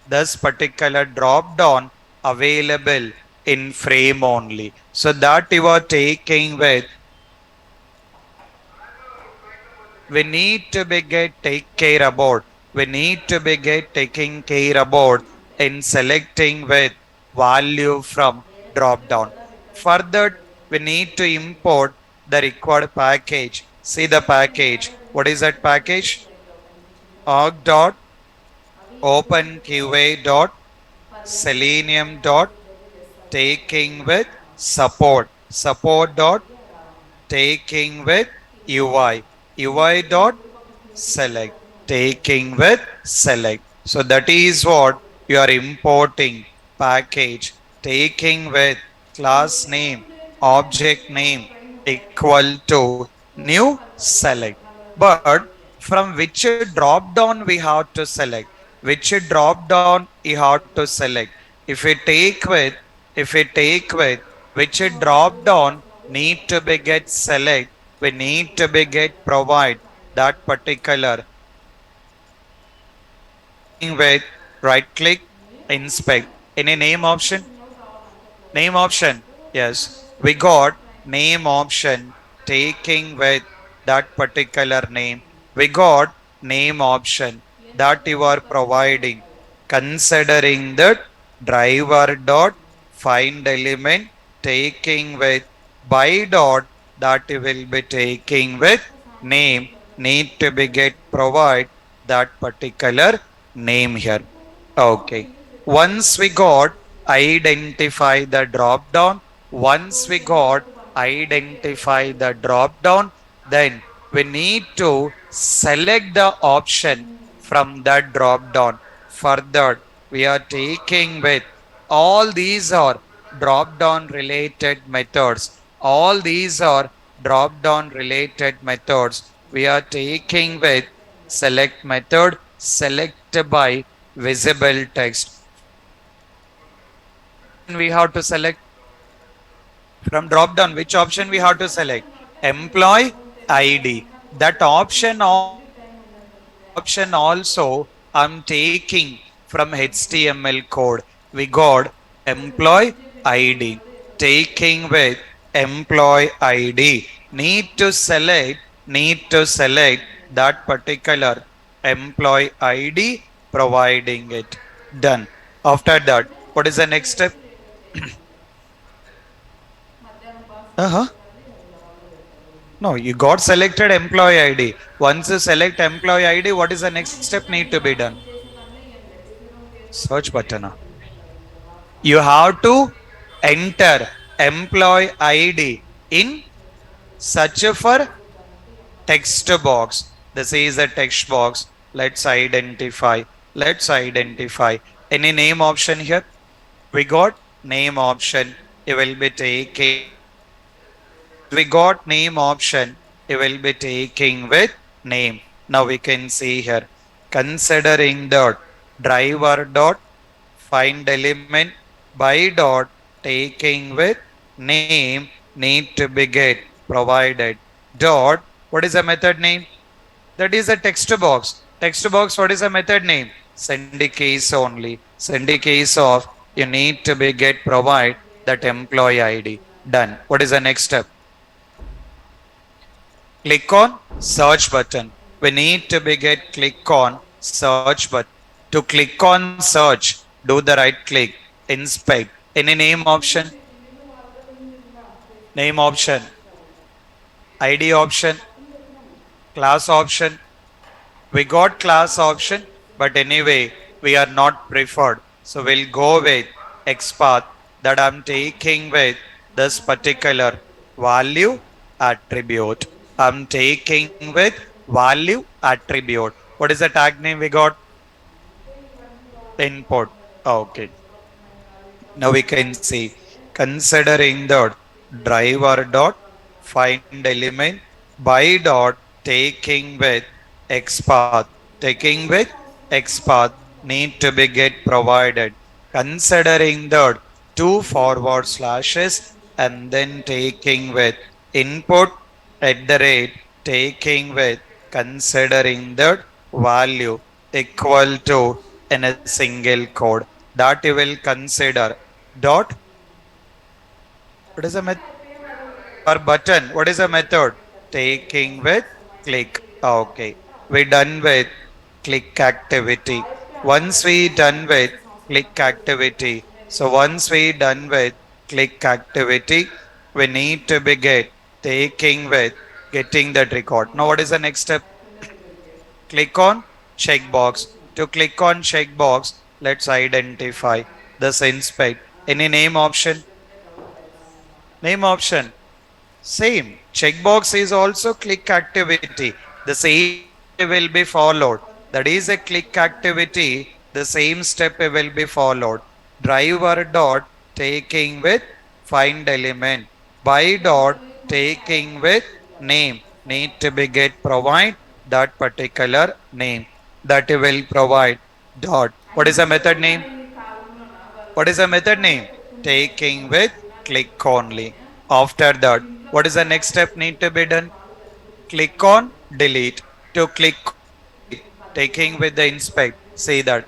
this particular drop down available in frame only, so that you are taking with, we need to be get take care about, we need to be get taking care about in selecting with value from drop down. Further, we need to import the required package. See the package, what is that package? org dot openqa dot selenium dot taking with support dot taking with ui ui dot select, taking with select. So that is what you are importing package, taking with class name, object name equal to new select. But from which drop down we have to select, which drop down you have to select. If we take with, if we take with which drop down need to be get select, we need to be get provide that particular taking with right click inspect any name option. Name option. Yes, we got name option taking with that particular name. We got name option that you are providing. Considering that driver dot find element taking with by dot that you will be taking with name need to be get provide that particular name here. Okay. Once we got identify the drop down, once we got identify the drop down, then we need to select the option from that drop down. Further, we are taking with all these are drop down related methods. All these are drop down related methods. We are taking with select method, select by visible text. From drop down, which option we have to select? From drop down, which option we have to select? Employee ID. That option also I'm taking from HTML code. We got employee ID. Taking with employee ID. Need to select that particular employee ID, providing it. Done. After that, what is the next step? Uh-huh. No, you got selected employee ID. Once you select employee ID, what is the next step need to be done? Search button. You have to enter employee ID in search for text box. This is a text box. Let's identify. Let's identify. Any name option here? We got name option. You will be taking with. Once we got name option, you will be taking with name. Now we can see here. Considering that driver dot find element by dot taking with name need to be get provided dot, what is the method name? That is a text box. Text box, what is the method name? Send case only. Send case of you need to be get provide that employee ID. Done. What is the next step? Click on search button. We need to be get click on search button. To click on search, do the right click, inspect. Any name option? Name option, ID option, class option. We got class option, but anyway, we are not preferred. So we'll go with XPath that I'm taking with this particular value attribute. I'm taking with value attribute. What is the tag name we got? Input. Okay. Now we can see considering the driver dot find element by dot taking with XPath. Taking with XPath need to be get provided. Considering the two forward slashes and then taking with input at the rate, taking with considering that value equal to in a single code that you will consider dot. What is the method? Or button. What is the method? Taking with click. Okay. We done with click activity. Once we done with click activity. So once we done with click activity, we need to begin taking with getting that record. Now what is the next step? Click on checkbox. To click on checkbox, let's identify this inspect. Any name option? Name option. Same. Checkbox is also click activity. The same step will be followed. That is a click activity. The same step will be followed. Driver dot taking with find element. By dot taking with name. Need to be get provide that particular name. That will provide dot. What is the method name? What is the method name? Taking with click only. After that, what is the next step need to be done? Click on delete. To click on delete, taking with the inspect. See that.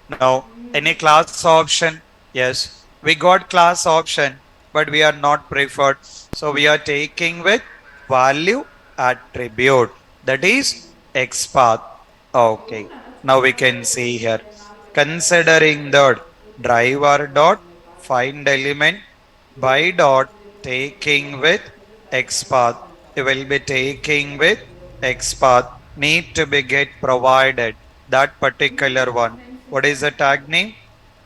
Now, any class option? Yes, we got class option, but we are not preferred. So we are taking with value attribute. That is XPath. Okay. Now we can see here. Considering that driver dot find element by dot taking with XPath. You will be taking with XPath. Need to be get provided that particular one. What is the tag name?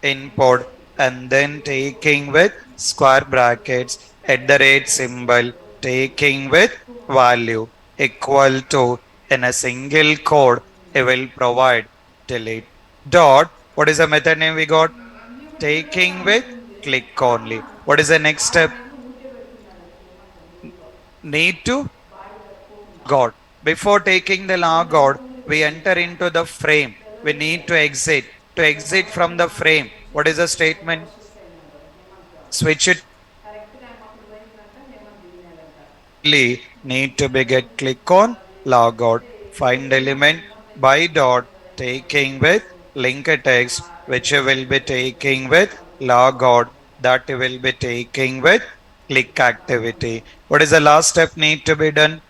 Input and then taking with square brackets at the rate symbol, taking with value equal to in a single code, it will provide delete dot. What is the method name we got? Taking with click only. What is the next step? Need to log out. Before taking the log out, we enter into the frame. We need to exit. To exit from the frame, what is the statement? Switch it only need to be get click on log out. Find element by dot taking with linked text, which you will be taking with log out. That you will be taking with click activity. What is the last step need to be done?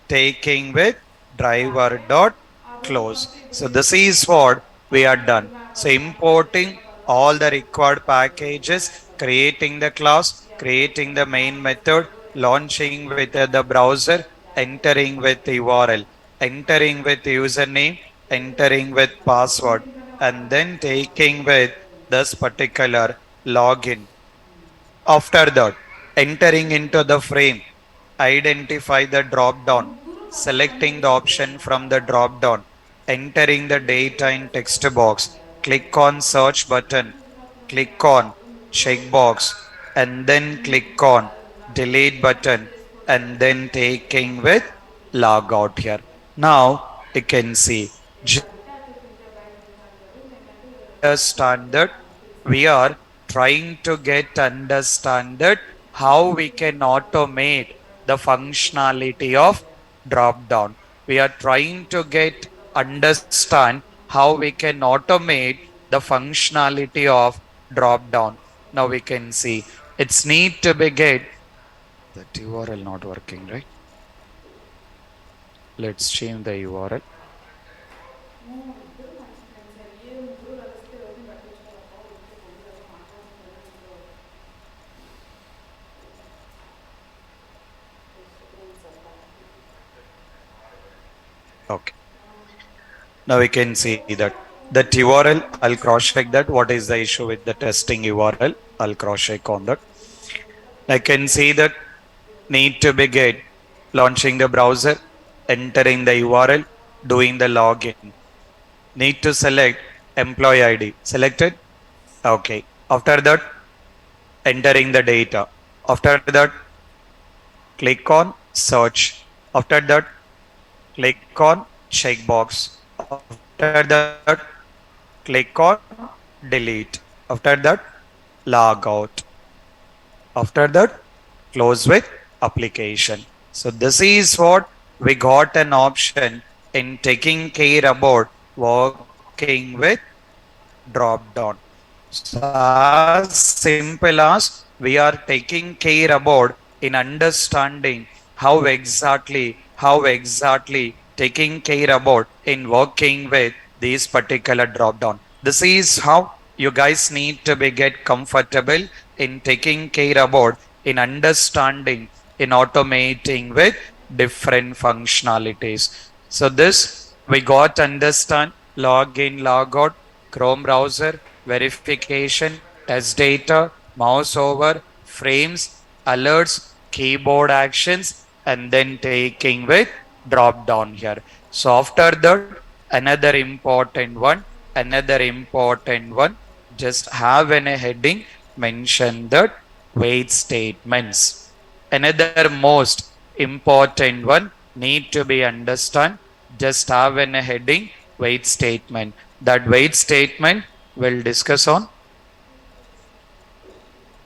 Taking with driver dot close. So this is what we are done. So importing all the required packages, creating the class, creating the main method, launching with the browser, entering with the URL, entering with username, entering with password, and then taking with this particular login. After that, entering into the frame, identify the drop down, selecting the option from the drop down, entering the data in text box, click on search button, click on checkbox, and then click on delete button, and then taking with log out here. Now you can see understand that we are trying to get understand that how we can automate the functionality of drop down. We are trying to get understand how we can automate the functionality of drop down. Now we can see it's need to be get that URL not working, right? Let's change the URL. ఇద్దరు మంచి friends ఏ ముగ్గురు కలిస్తే ఎవరిని పట్టించుకోవాలప్ప ఊరికే పొద్దుగాల మాట్లాడుకుంటారు Okay. Now we can see that URL, I'll cross check that. What is the issue with the testing URL? I'll cross check on that. I can see that need to begin launching the browser, entering the URL, doing the login. Need to select employee ID. Selected? Okay. After that, entering the data. After that, click on search. After that, click on checkbox. After that, click on delete. After that, log out. After that, close with application. So this is what we got an option in taking care about working with drop down. So as simple as we are taking care about in understanding how exactly taking care about in working with these particular drop down. This is how you guys need to be get comfortable in taking care about in understanding in automating with different functionalities. So this we got understand login, log out, Chrome browser, verification, test data, mouse over, frames, alerts, keyboard actions, and then taking with drop down here. So after that, another important one, just have in a heading mention that wait statements. Another most important one need to be understand, just have in a heading wait statement. That wait statement we'll discuss on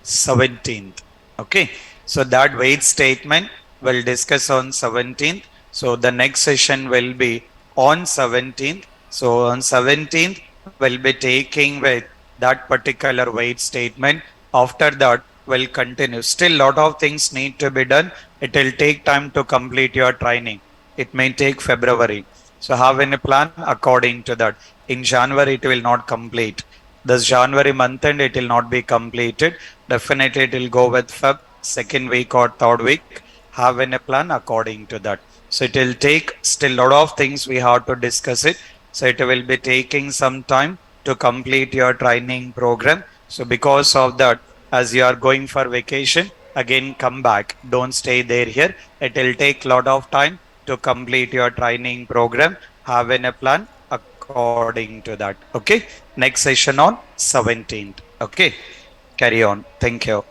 17th. Okay. So that wait statement we'll discuss on 17th. So the next session will be on 17th. So on 17th, we'll be taking with that particular wait statement. After that, we'll continue. Still, lot of things need to be done. It will take time to complete your training. It may take February. So have any plan according to that. In January, it will not complete. This January month end, it will not be completed. Definitely, it will go with Feb, second week or third week. Have in a plan according to that. So it will take still a lot of things we have to discuss it. So it will be taking some time to complete your training program. So because of that, as you are going for vacation, again come back. Don't stay there here. It will take a lot of time to complete your training program. Have in a plan according to that. Okay. Next session on 17th. Okay. Carry on. Thank you.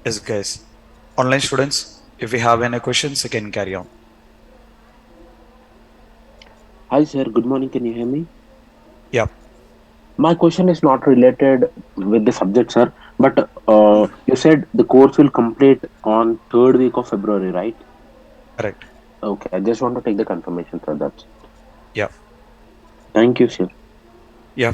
Yes, guys. Online students, if you have any questions, you can carry on. Hi, sir. Good morning. Can you hear me? Yeah, My question is not related with the subject, sir. But you said the course will complete on third week of February, right? correct. Okay. I just want to take the confirmation, sir. That's it. Yeah, Thank you, sir. yeah.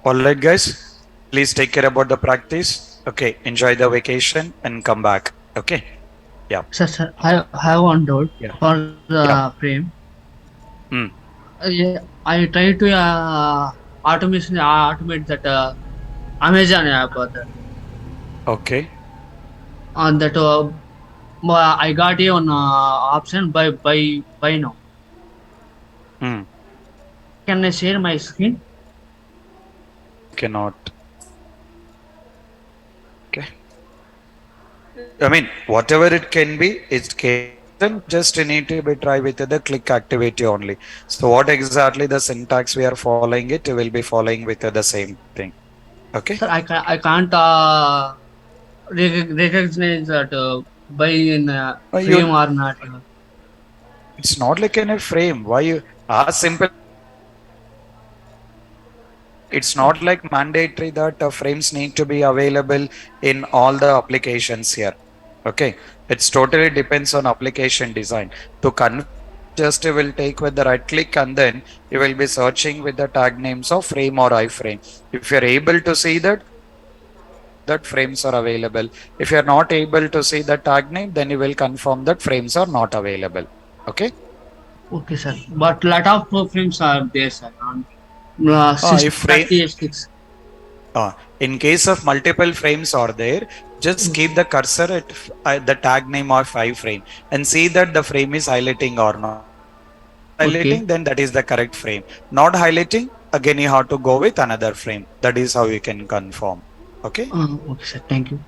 All right, guys. Please take care about the practice. Okay, enjoy the vacation and come back. Okay. Yeah, Sir, I have one doubt yeah, for the yeah. frame. Mm, I try to automate that Amazon app okay. on that I got a one option by now. Mm, Can I share my screen? cannot. Okay. I mean, whatever it can be, it can be done. Just need to be try with the click activity only. So what exactly the syntax we are following it, we will be following with the same thing. Okay. Sir, I can't recognize that by in frame You, or not. it's not like in a frame. Why you as simple as you can use the frame also. Okay. It's not Okay, like mandatory that frames need to be available in all the applications here. Okay. It's totally depends on application design. To confirm that, just you will take with the right click and then you will be searching with the tag names of frame or iframe. If you're able to see that, then you will confirm that frames are available. If you're not able to see the tag name, then you will confirm that frames are not available. Okay. okay, sir. But lot of frames are there, sir. On If frame 636. in case of multiple frames are there, just keep the cursor at the tag name of iframe and see that the frame is highlighting or not. If it is Okay. highlighting, then that is the correct frame. Not highlighting, again you have to go with another frame. That is how you can confirm. Okay. Okay, sir. Thank you.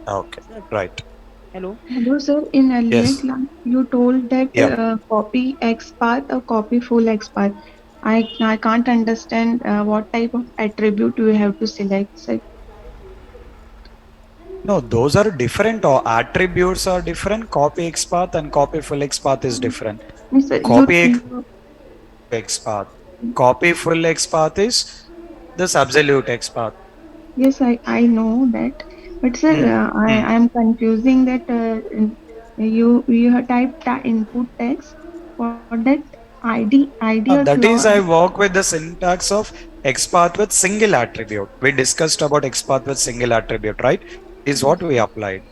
Okay. Sir, Right. hello. Hello, sir. In earlier Yes. class, you told that Yeah. copy XPath or copy full XPath. I can't understand what type of attribute we have to select. So, No, those are different or attributes are different. Copy XPath and copy full XPath is different. Mister, Copy XPath is absolute XPath. Copy full XPath is this absolute XPath. yes, I know that, but sir, Hmm. Hmm. I am confusing that you have typed input text for that ID or That clause. is, I work with the syntax of XPath with single attribute. We discussed about XPath with single attribute, right? That is what we applied.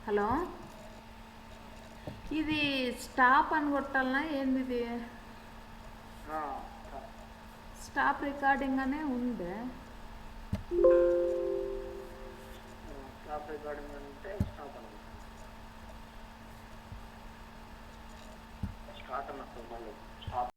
Hello, ఇది stop అని కొట్టాలనా ఏంది? ఇది stop recording అనే ఉంది. Stop recording అంటే stop అనుకుంటాను. Start అన్నప్పుడు మళ్ళీ